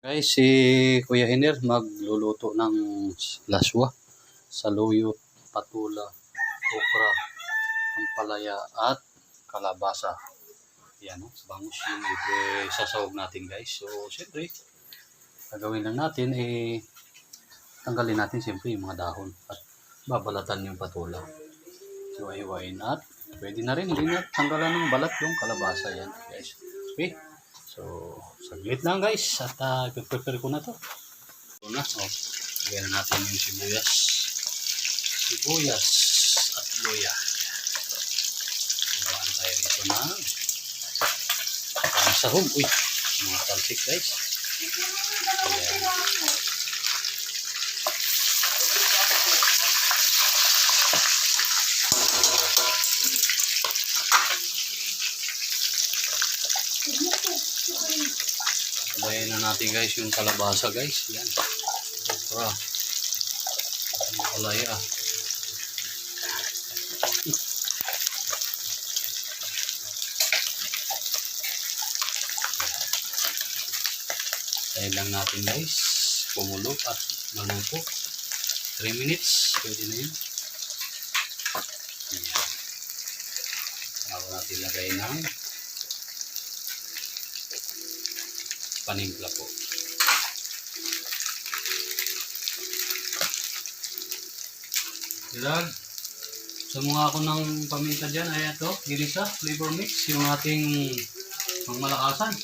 Guys, si Kuya Hiner magluluto ng laswa, saluyot, patula, okra, ampalaya at kalabasa. Yan, bangus yung sasawag natin guys. So, siyempre, gagawin lang natin tanggalin natin siyempre yung mga dahon at babalatan yung patula. So, hiwain at pwede na rin, hindi na tanggalan ng balat yung kalabasa yan guys. Okay. So, saglit lang guys at i-prepare ko na to. Ito na, lagyan na natin yung sibuyas at luya. Gawaan tayo dito na sahog. Uy, mga talsik guys. Ayan. Sabayan na natin guys yung kalabasa guys. Yan. Okra. Palaya. Tayo lang natin guys. Pumulo at maluto. 3 minutes. Pwede na yun. Ako natin lagay ng panimpla po. Dilag. Sumuha ako ng paminta dyan. Ayan ito. Ginisa. Flavor mix. Yung ating pangmalakasan.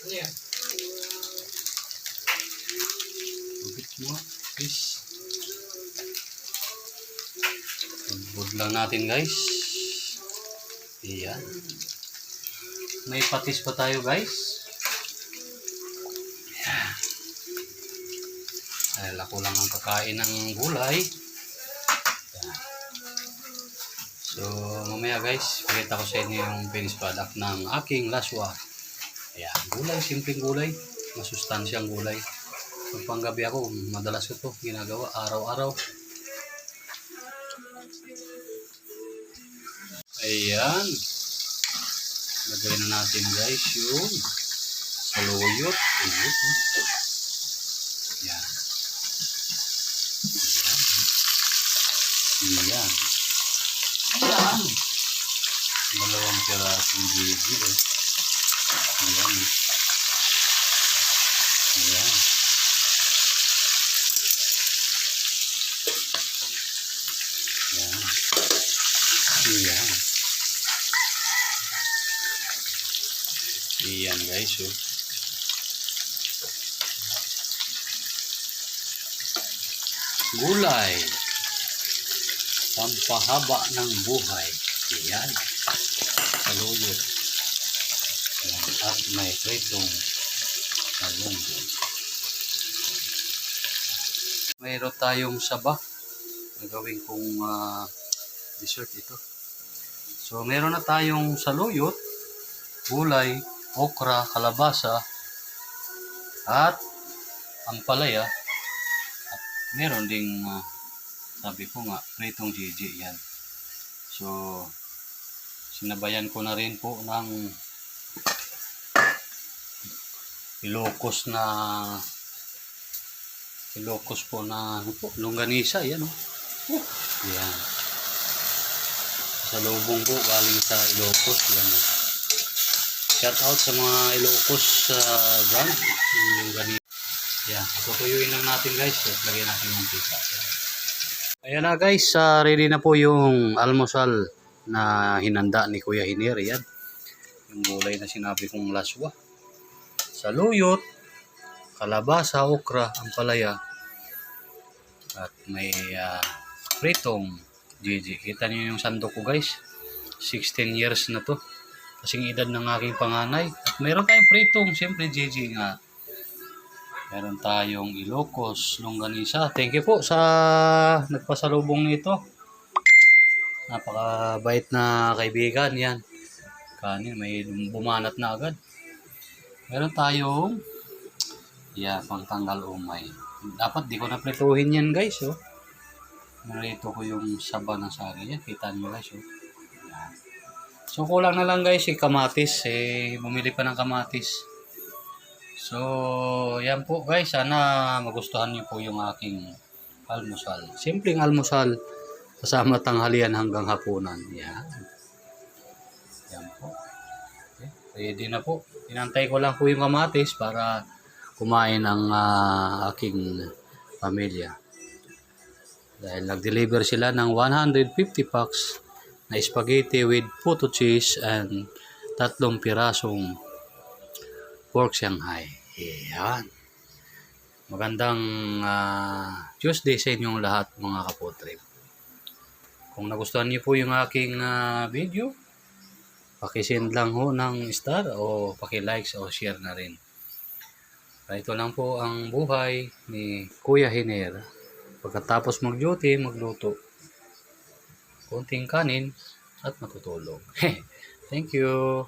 Ayan. Tubig mo. Please. Tubod lang natin guys. Ayan. May patis pa tayo guys. Ayan. Dahil ako lang ang kakain ng gulay. Ayan. So mamaya guys, pakita ko sa inyo yung finished product ng aking laswa. Ayan. Gulay, simpleng gulay. Masustansyang gulay. Pag panggabi ako, madalas ko ito ginagawa araw-araw. Ayan. Lagay na natin guys yung saluyot. Ayan. Ayan. Ayan. Ayan. Dalawang pirasong gigi. Ayan. Ayan. Ayan. Ayan. Ayan guys. Gulay. Pampahaba ng buhay. Ayan. Saluyot. Ayan. At may pritong malunggo. Mayroon tayong saba. Gagawin kong dessert ito. So meron na tayong saluyot, gulay, okra, kalabasa, at ampalaya. At meron ding sabi ko nga, pritong gigi yan. So sinabayan ko na rin po ng Ilocos po na ano po, longganisa. Yan yan. Sa lubong po, galing sa Ilocos. Yan. Shout out sa mga Ilocos brand. Yung ganito. Yan. Tutuyuin lang natin guys. At lagyan natin ng pizza. Ayan na guys. Ready na po yung almusal na hinanda ni Kuya Hiner. Yan. Yung gulay na sinabi kong laswa. Saluyot, kalabasa, okra, ampalaya. At may pritong gigi. Kita niyo yung sandok ko guys. 16 years na to. Kasing edad ng aking panganay. At meron tayong pritong. Siyempre gigi nga. Meron tayong Ilocos, longganisa. Thank you po sa nagpasalubong nito. Napakabait na kaibigan yan. Kanin, may bumanat na agad. Meron tayong pangtanggal umay. Dapat di ko na prituhin yan guys. Narito ko yung saba ng saging. Yan, kita nyo guys. Oh. Yan. So, kulang na lang guys si kamatis. Bumili pa ng kamatis. So, yan po guys. Sana magustuhan nyo po yung aking almusal. Simpleng almusal. Kasama tanghalian hanggang hapunan. Yan. Yan po. Okay. Ready na po. Inantay ko lang po yung kamatis para kumain ang aking pamilya. Dahil nag-deliver sila ng 150 packs na spaghetti with puto cheese and 3 pirasong pork Shanghai. Yan. Magandang Tuesday sa inyong lahat mga kapotrip. Kung nagustuhan niyo po yung aking video, pakisend lang ho ng star o paki-likes o share na rin. Ito lang po ang buhay ni Kuya Hiner. Pagkatapos mag-duty, magluto. Konting kanin at matutulog. Thank you.